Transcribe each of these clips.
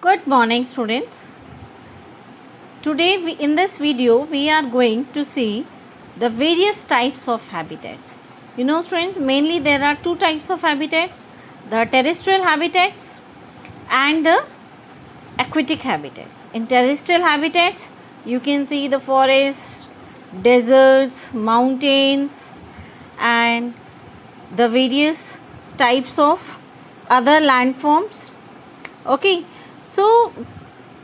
Good morning, students. Today in this video we are going to see the various types of habitats. Students, mainly there are two types of habitats, the terrestrial habitats and the aquatic habitats. In terrestrial habitats you can see the forests, deserts, mountains and the various types of other landforms. Okay, so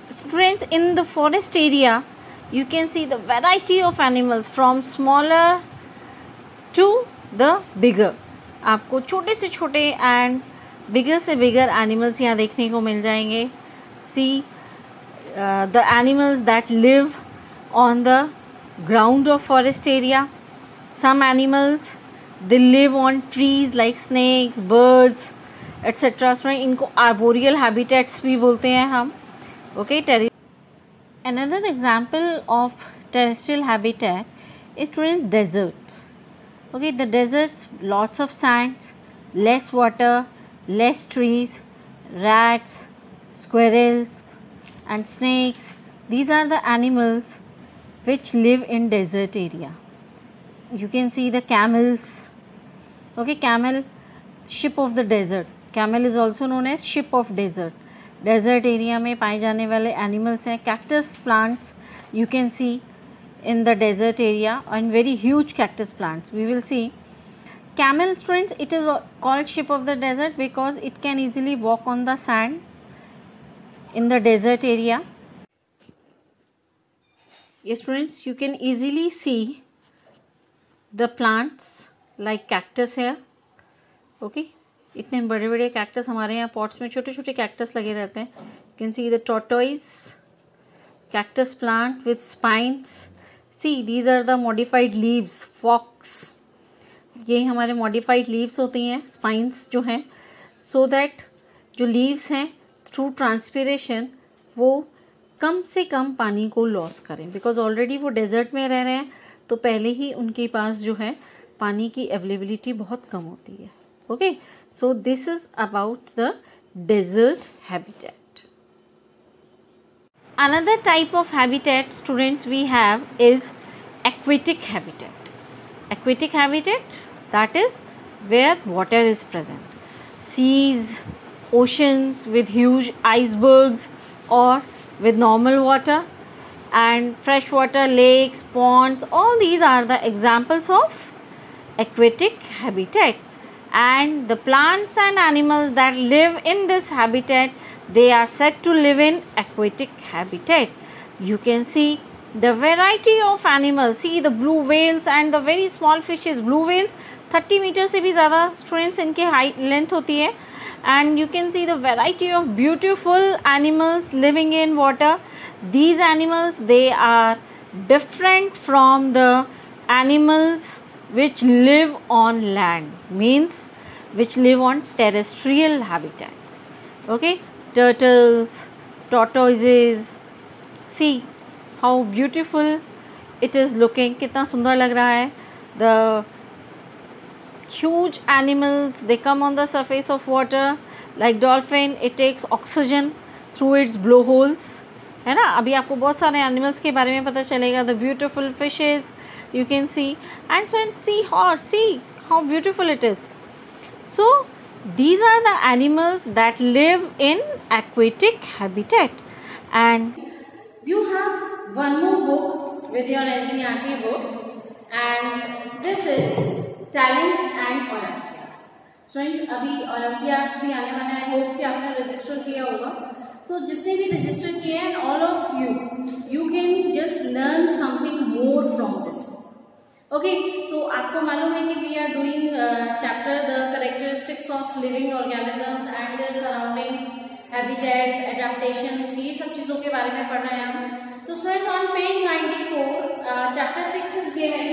students, in the forest area you can see the variety of animals from smaller to the bigger. आपको छोटे से छोटे and bigger से bigger animals यहाँ देखने को मिल जाएंगे. See the animals that live on the ground of forest area. Some animals they live on trees like snakes, birds, etc. So इनको arboreal habitats भी बोलते हैं हम. Okay, another example of terrestrial habitat is deserts. Okay, the deserts, lots of sands, less water, less trees, rats, squirrels and snakes. These are the animals which live in desert area. You can see the camels. Okay, camel, ship of the desert. Camel is also known as ship of desert. Desert area में पाए जाने वाले animals हैं. Cactus plants you can see in the desert area and very huge cactus plants. We will see. Camel, students, it is called ship of the desert because it can easily walk on the sand in the desert area. Yes, students, you can easily see the plants like cactus here. Okay, इतने बड़े बड़े cactus हमारे यहाँ pots में छोटे छोटे cactus लगे रहते हैं. You can see the tortoise, cactus plant with spines. See, these are the modified leaves, fox. ये हमारे modified leaves होती हैं, spines जो हैं, so that जो leaves हैं through transpiration वो कम से कम पानी को लॉस करें, बिकॉज ऑलरेडी वो डेजर्ट में रह रहे हैं तो पहले ही उनके पास जो है पानी की अवेलेबिलिटी बहुत कम होती है. Okay, so this is about the desert habitat. Another type of habitat, students, we have is aquatic habitat. Aquatic habitat, that is where water is present. Seas, oceans with huge icebergs or with normal water, and freshwater lakes, ponds, all these are the examples of aquatic habitat. And the plants and animals that live in this habitat, they are said to live in aquatic habitat. You can see the variety of animals. See the blue whales and the very small fishes. Blue whales 30 metre से भी ज़्यादा students इनके height length होती है. And you can see the variety of beautiful animals living in water. These animals, they are different from the animals which live on land, means which live on terrestrial habitats. Okay, turtles, tortoises. See how beautiful it is looking. कितना सुंदर लग रहा है. The huge animals, they come on the surface of water. Like dolphin, it takes oxygen through its blowholes. है ना. अभी आपको बहुत सारे animals के बारे में पता चलेगा. The beautiful fishes you can see, and see horse. See how beautiful it is. So these are the animals that live in aquatic habitat. And you have one more book with your NCERT book, and this is Talent and Olympia. Friends, अभी Olympiads भी आने वाला है. I hope कि आपने register किया होगा. तो जिसने भी रजिस्टर किया है, all of you can just learn something more from this. Okay, तो आपको मालूम है कि we are doing chapter the characteristics of living organisms and their surroundings, habitats, adaptations. ये सब चीजों के बारे में पढ़ रहे हैं हम. So friends, on page 94, chapter 6 is given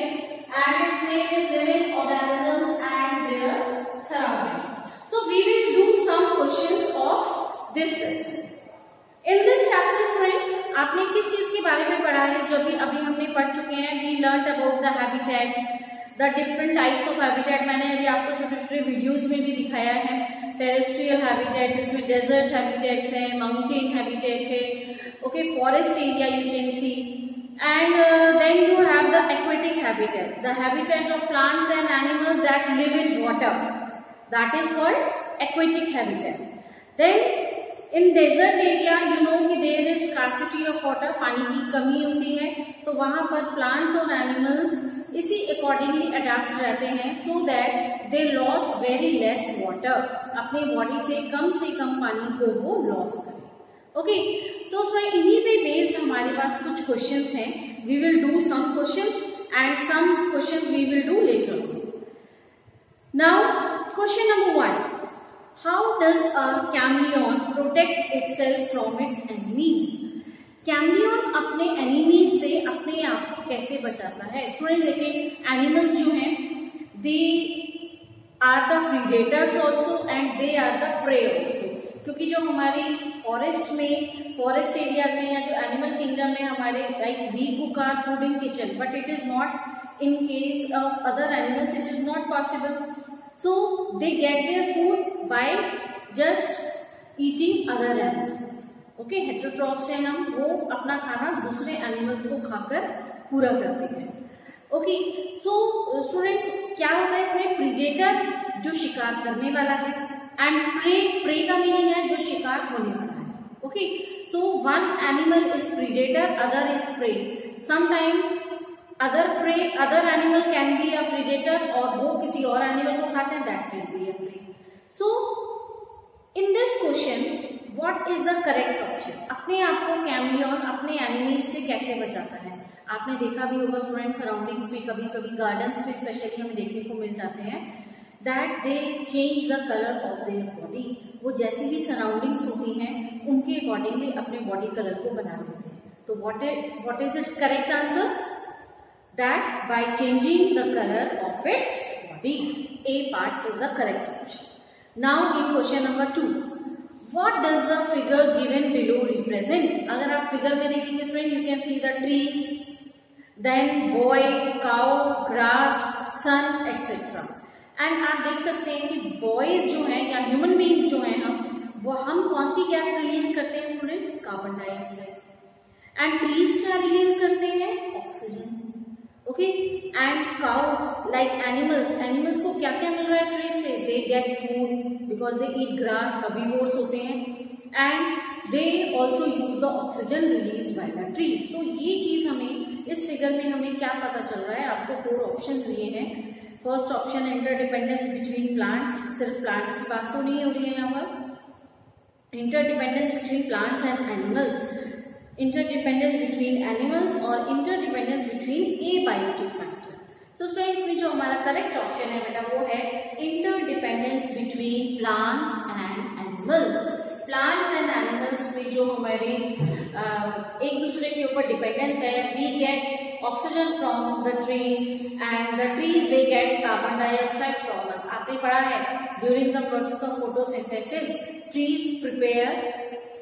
and its name is living organisms and their surroundings. So we will do some questions of this lesson. In this chapter, friends, आपने किस चीज के बारे में पढ़ा है जो अभी हमने पढ़ चुके हैं. We learnt about the habitat, the different types of habitat. मैंने अभी आपको छोटे छोटे वीडियोस में भी दिखाया है. टेरेस्ट्रियल हैबिटेट जिसमें डेजर्ट हैबिटेट्स हैं, माउंटेन हैबिटेट है, okay, forest area you can see, and then you have the aquatic habitat, the habitat of plants and animals that live in water, that is called aquatic habitat. Then in desert area you know कि there is scarcity of water, पानी की कमी होती है, तो वहां पर plants और animals इसी accordingly adapt रहते हैं, so that they loss very less water, अपने बॉडी से कम पानी को वो लॉस करें। ओके, तो इन्हीं पे बेस्ड हमारे पास कुछ क्वेश्चंस हैं, we will do some questions and some questions we will do later on. Now question number 1, how does a chameleon protect itself from its enemies? Chameleon अपने एनिमीज से अपने आप को कैसे बचाता है? स्टूडेंट देखिए, एनिमल्स जो हैं they are the predators also and they are the prey also, क्योंकि जो हमारी फॉरेस्ट एरियाज में या जो एनिमल किंगडम में हमारे like we cook our food in kitchen, but it is not in case of other animals, it is not possible, so they get their food by just eating other animals. Okay, heterotrophs हैं हम, वो अपना खाना दूसरे animals को खाकर पूरा करते हैं। ओके, सो स्टूडेंट्स क्या होता है इसमें? प्रीडेटर जो शिकार करने वाला है, एंड प्रे का मीनिंग है जो शिकार होने वाला है। Okay, so one animal is predator, other is prey. Sometimes other animal can be a predator, और वो किसी और एनिमल को खाते हैं, that can be a prey. So in this question what is the correct option? अपने आप को कैमलियन अपने एनिमीज से कैसे बचाता है? आपने देखा भी होगा स्टूडेंट, सराउंडिंग्स में कभी कभी गार्डन्स में स्पेशली हमें देखने को मिल जाते हैं that they change the color of their body, वो जैसी भी सराउंडिंग्स होती हैं उनके अकॉर्डिंगली अपने बॉडी कलर को बना लेते हैं। तो what is its correct answer? That by changing the color of its body, A part is the correct option. Now in question number 2, what does the figure given below represent? अगर आप figure में देखेंगे student, you can see the trees, then boy, cow, grass, sun, etc. And आप देख सकते हैं कि boys जो हैं या ह्यूमन बीइंग्स जो हैं हम कौन सी गैस रिलीज करते हैं students? Carbon dioxide. And trees क्या रिलीज करते हैं? Oxygen. Okay, and cow like animals को क्या क्या मिल रहा है ट्रीज से? They get food because they eat grass, herbivores होते हैं, and they also use the oxygen release by the trees. तो ये चीज हमें इस फिगर में हमें क्या पता चल रहा है? आपको 4 ऑप्शंस दिए हैं। First option interdependence between plants, सिर्फ प्लांट्स की बात तो नहीं हो रही है यहाँ पर, interdependence between plants and animals, interdependence between animals और interdependence between abiotic factors. So students में जो हमारा करेक्ट ऑप्शन है बेटा वो है interdependence between plants and animals. Plants and animals में जो हमारे एक दूसरे के ऊपर डिपेंडेंस है, we get oxygen from the trees and the trees they get carbon dioxide from us. आपने पढ़ा है during the process of photosynthesis trees prepare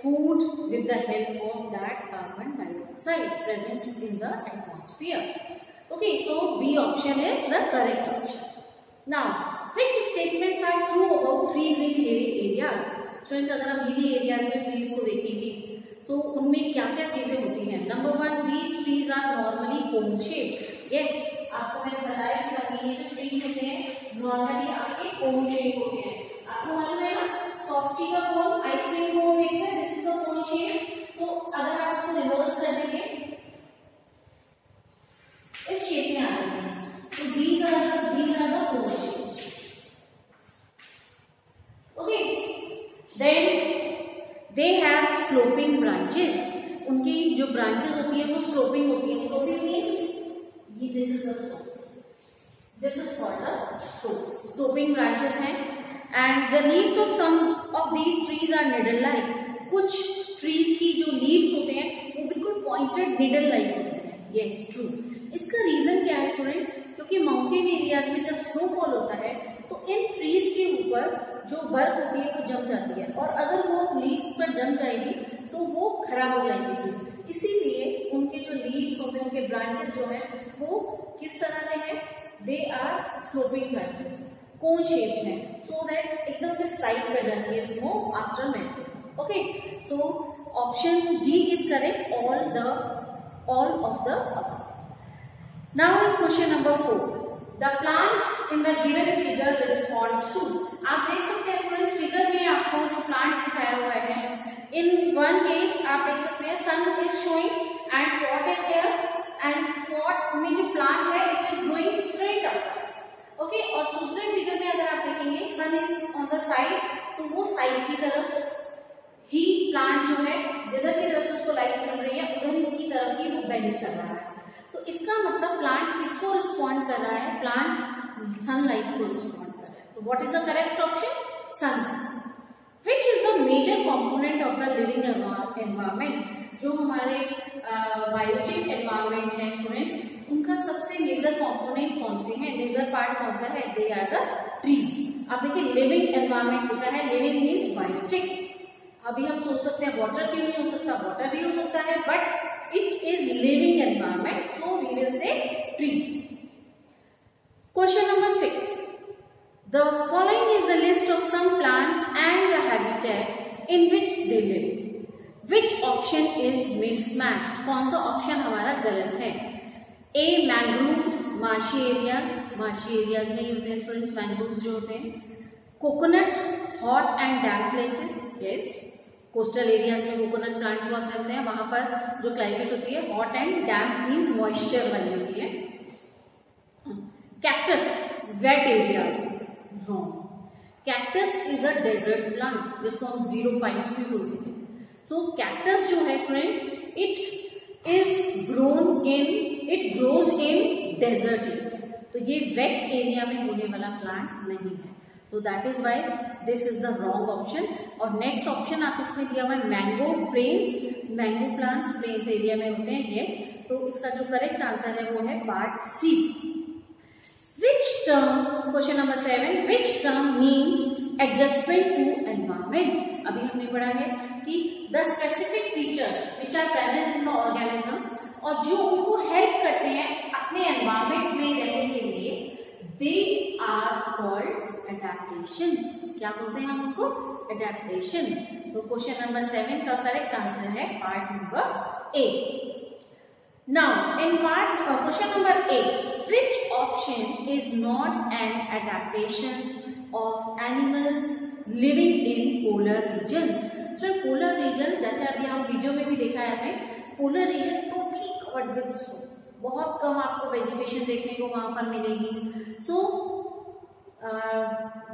food with the help of that carbon dioxide present in the atmosphere. Okay, so B option is the correct option. Now which statements are true about trees in hilly areas? Students अगर हम hilly areas में trees को देखेंगे तो उनमें क्या क्या चीजें होती हैं? Number 1, these trees are normally cone shape. Yes, आपको मैंने बताया कि ये जो ट्रीज होते हैं नॉर्मली आपके कोन शेप होते हैं। आपको मालूम है सॉफ्टी का कोन, आइसक्रीम कोन देखते हैं, this is the cone shape. So अगर आप इसको रिवर्स कर देंगे इस शेप में आ जाएंगे, तो these are the cone shape. Okay, then they have sloping branches. उनकी जो ब्रांचेस होती है वो स्लोपिंग होती है। स्लोपिंग मीन्स ये this is the slope, this is called the slope. Sloping branches हैं and the leaves of some of these trees are needle like. कुछ ट्रीज की जो लीव्स होते हैं वो बिल्कुल पॉइंटेड निडल लाइक होते हैं। Yes, true. इसका रीजन क्या है स्टूडेंट? क्योंकि माउंटेन एरियाज में जब स्नोफॉल होता है तो इन ट्रीज के ऊपर जो बर्फ होती है वो जम जाती है, और अगर वो लीव्स पर जम जाएगी तो वो खराब हो जाएगी। इसीलिए उनके जो लीव्स होते हैं, उनके ब्रांचेस जो है वो किस तरह से है? They are sloping branches. Cone shape है, सो दैट एकदम से स्लाइड कर जाती है snow after melting. Okay, so option D is correct, all of the above. Now in question number 4, the plant in the given figure responds to, आप देख सकते हैं स्टूडेंट्स फिगर में आपको जो प्लांट दिखाया हुआ है, इन वन केस आप देख सकते हैं sun is showing and pot is there, and pot में जो प्लांट है it is growing straight upwards. Okay, और दूसरे फिगर में अगर आप देखेंगे sun is on the side, तो वो साइड की तरफ ही प्लांट जो है जिधर की तरफ से उसको लाइट मिल रही है उधर की तरफ ही वो बेंड कर रहा है। तो इसका मतलब प्लांट किसको रिस्पॉन्ड कर रहा है, प्लांट सनलाइट को रिस्पॉन्ड कर रहा है। तो what is the correct option, son. Which is the major component of the living environment, जो हमारे बायोटिक एनवायरमेंट है स्टूडेंट, उनका सबसे मेजर कंपोनेंट कौन से है, मेजर पार्ट कौन सा है, दे आर द ट्रीज। आप देखिए लिविंग एनवायरमेंट लिखा है, लिविंग मीन्स बायोटिक। अभी हम सोच सकते हैं वाटर क्यों नहीं हो सकता, वाटर भी हो सकता है, but it is living environment, so we will say trees. Question number 6, the following is the list of some plants and the habitat in which they live, which option is mismatched, कौन सा option हमारा गलत है। ए mangroves, marshy areas में होते हैं students mangroves जो होते हैं। Coconut, hot and damp places, yes, coastal areas में कोकोनट प्लांट्स बहुत मिलते हैं, वहां पर जो क्लाइमेट होती है hot and damp means moisture वाली होती है। Cactus, wet areas, wrong. Cactus is a desert plant जिसको हम ज़ीरोफाइट्स भी बोलते हैं। सो कैक्टस जो है students it grows in desert area, तो ये वेट एरिया में होने वाला प्लांट नहीं है। So that is why this is the wrong option। और नेक्स्ट ऑप्शन आप इसमें दिया हुआ है mango plains, mango plants plains area में होते हैं, यस। तो इसका जो करेक्ट आंसर है वो है part C. Which term, question number 7, which term means adjustment to environment. अभी हमने पढ़ा है कि the specific features which are present in the organism, और जो उनको हेल्प करते हैं अपने एनवायरमेंट में रहने के लिए, दे आर कॉल्ड एडेप्टेशंस। क्या बोलते हैं हम उनको, एडेप्टेशन। तो क्वेश्चन नंबर 7 का करेक्ट आंसर है part number A. Now in part question number 8, which option is not an adaptation of animals living in polar regions. So polar region, जैसे अभी हम वीडियो में भी देखा है हमें, polar region totally covered with snow, बहुत कम आपको वेजिटेशन देखने को वहां पर मिलेगी। So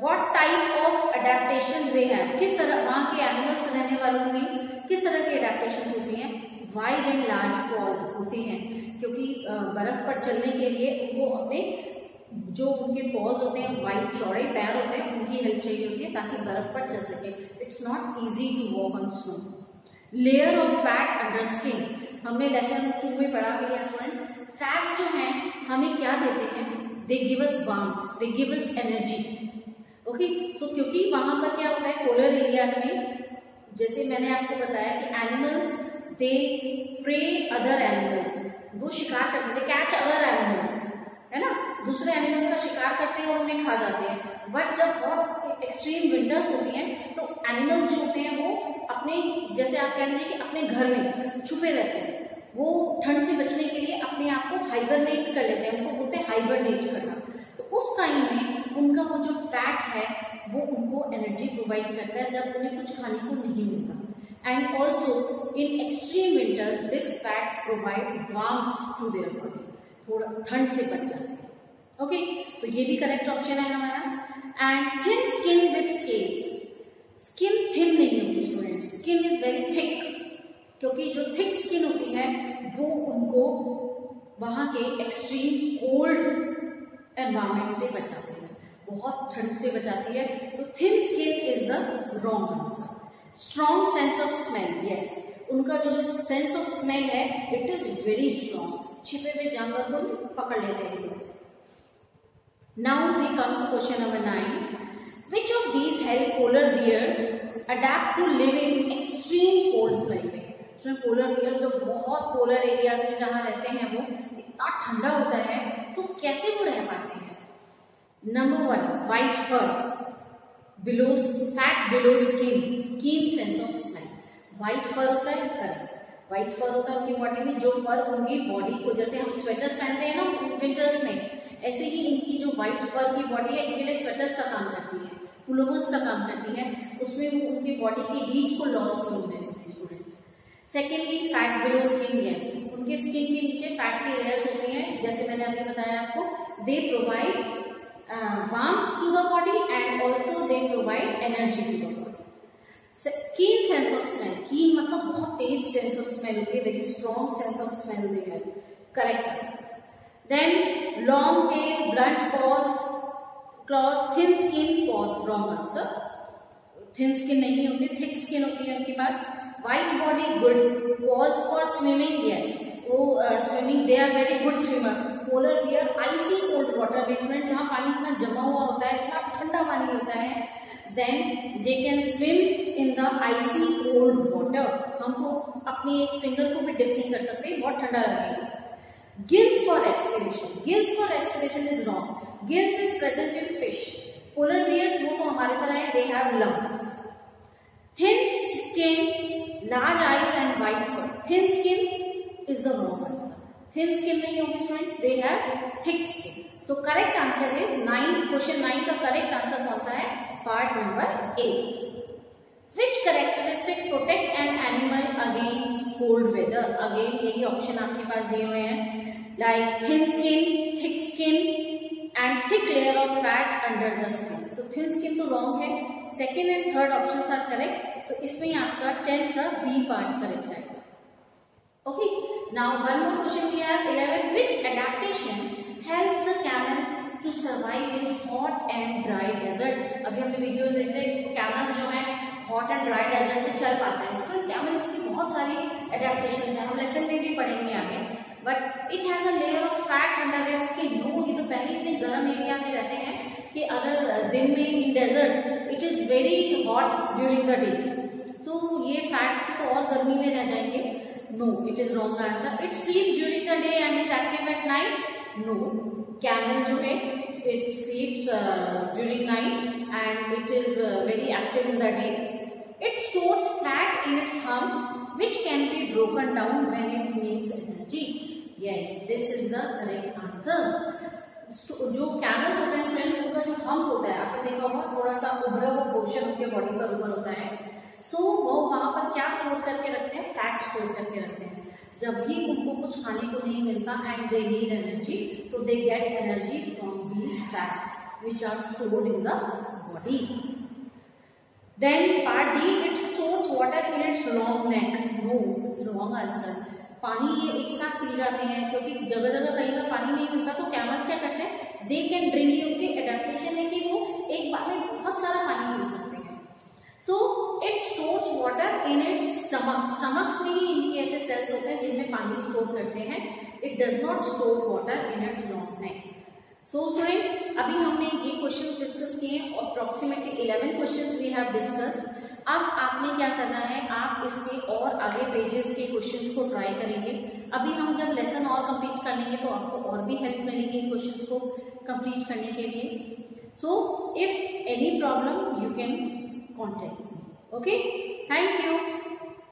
what type of adaptation they have, किस तरह वहां के एनिमल्स रहने वालों में किस तरह की एडेप्टेशन होती हैं, वाइड एंड लार्ज पॉज होती हैं, क्योंकि बर्फ पर चलने के लिए उनको अपने जो उनके पॉज होते हैं, वाइड चौड़े पैर होते हैं, उनकी हेल्प चाहिए होती है ताकि बर्फ पर चल सके। It's not easy to walk on snow. Layer of fat under skin, हमने लेसन 2 में पढ़ा है स्टूडेंट, फैट्स जो हैं हमें क्या देते हैं, they give us warmth, they give us energy। Okay, तो क्योंकि वहां पर क्या होता है पोलर एरियाज में, जैसे मैंने आपको बताया कि animals they prey other animals, वो शिकार करते हैं, कैच अदर एनिमल्स, है ना, दूसरे एनिमल्स का शिकार करते हैं और उन्हें खा जाते हैं। बट जब बहुत एक्सट्रीम विंटर्स होती हैं तो एनिमल्स जो होते हैं वो अपने, जैसे आप कह लीजिए कि अपने घर में छुपे रहते हैं, वो ठंड से बचने के लिए अपने आप को हाइबरनेट कर लेते हैं, उनको बोलते हैं हाइबरनेट करना। तो उस टाइम में उनका वो जो फैट है वो उनको एनर्जी प्रोवाइड करता है जब उन्हें कुछ खाने को नहीं मिलता। And also in extreme winter this fat provides warmth to their body, थोड़ा ठंड से बच जाते हैं। ओके, तो ये भी करेक्ट ऑप्शन है हमारा। And thin skin with scales, skin thin नहीं होती student, skin is very thick, क्योंकि जो थिक स्किन होती है वो उनको वहां के एक्सट्रीम कोल्ड एनवायरमेंट से बचाती है, बहुत ठंड से बचाती है। तो thin skin is the wrong answer. Strong sense of smell, yes, उनका जो सेंस ऑफ स्मेल है इट इज वेरी स्ट्रॉन्ग, छिपे हुए जानवर को पकड़ लेते हैं एकदम से। Now we come to question number 9, which of these help polar bears adapt to live in extreme cold climate. Polar bears जो बहुत पोलर एरियाज में जहां रहते हैं वो इतना ठंडा होता है, तो कैसे वो रह पाते हैं। Number 1, white fur, fat below skin, keen sense of smell. White fur होता है, करेक्ट, व्हाइट फर होता है उनकी बॉडी में, जो फर उनकी बॉडी को, जैसे हम स्वेटर्स पहनते हैं ना विंटर्स में, ऐसे ही इनकी जो व्हाइट फर की बॉडी है इनके लिए स्वेटर्स का काम करती है, पुलोवर्स का काम करती है, उसमें वो उनकी बॉडी की हीट को लॉस नहीं होने देती students. Secondly fat below skin, yes, उनके स्किन के नीचे फैट की लेयर्स होती हैं, जैसे मैंने अभी बताया आपको, they provide warmth to the body and also they provide energy to the body. Keen sense of smell, keen मतलब बहुत तेज सेंस ऑफ स्मेल होती है, very strong sense of smell दे है, correct answers. Then long tail, blunt claws, thin skin, paws, wrong answer, thin skin नहीं होती, thick skin होती है उनके पास। White body, good, paws for swimming, yes, वो swimming, they are very good swimmer. Polar bear, icy cold water basement, जहां पानी इतना जमा हुआ होता है, इतना ठंडा पानी होता है, then they can swim in the icy cold water, हम तो अपनी एक फिंगर को भी डिप नहीं कर सकते, बहुत ठंडा लगेगा। Gills for respiration, gills for respiration is wrong, gills is present in fish, polar bears वो तो हमारे तरह है, they have lungs. Thin skin, large eyes and white fur, thin skin is the wrong answer, thin skin नहीं होगी student, they have thick skin. So correct answer is 9, question 9 का correct answer कौन सा है, part number A. Which characteristic protect an animal against cold weather, again यही option आपके पास दिए हुए हैं, like thin skin, thick skin and thick layer of fat under the skin. तो थिन स्किन तो रॉन्ग है, second and third option are correct, तो इसमें आपका 10 का बी पार्ट करेक्ट जाएगा। Okay, now one more question we have 11. Which adaptation helps the camel to survive in hot and dry desert? अभी हमने video देख रहे हैं, कैमल्स जो है हॉट एंड ड्राई डेजर्ट में चल पाते हैं। तो कैमल्स की बहुत सारी एडेप्टेशन है, हम लेसन में भी पढ़ेंगे आगे, but it has a layer of fat under its skin. No, ये तो पहले इतने गर्म एरिया में रहते हैं कि अगर दिन में in desert it is very hot during the day, तो ये फैट से तो और गर्मी में रह जाएंगे। No, it is wrong answer. It sleeps during the day and is active at night. No, camel जो है it sleeps during night and it is very active in the day. It stores fat in its hump which can be broken down when it needs energy. Yes, this is the correct answer. जो camels होते हैं friend, उनका जो hump होता है आपने देखा होगा, थोड़ा सा उभरा हुआ पोर्शन उनके बॉडी पर ऊपर होता है, वो वहां पर क्या स्टोर करके रखते हैं, फैट स्टोर करके रखते हैं। जब भी उनको कुछ खाने को नहीं मिलता एंड दे नीड एनर्जी, तो they get energy from these fats which are stored in the body. Then part D, it stores water in its long neck. No, it's wrong answer. पानी ये एक साथ पी जाते हैं, क्योंकि जगह जगह कहीं पर पानी नहीं मिलता, तो कैमल्स क्या करते हैं, दे कैन ड्रिंक, उनकी एडेप्टेशन है कि वो एक बार में बहुत सारा पानी पी सकते हैं। So it stores water in its stomach. Stomachs में ही इनके ऐसे सेल्स होते हैं जिनमें पानी स्टोर करते हैं। It does not store water in its long neck. So students, अभी हमने ये क्वेश्चंस डिस्कस किए, approximately 11 questions we have discussed. अब आपने क्या करना है, आप इसके और आगे पेजेस के क्वेश्चंस को ट्राई करेंगे। अभी हम जब लेसन और कंप्लीट कर लेंगे तो आपको और भी हेल्प मिलेगी इन क्वेश्चंस को कंप्लीट करने के लिए। So if any problem you can contact me. Okay, thank you.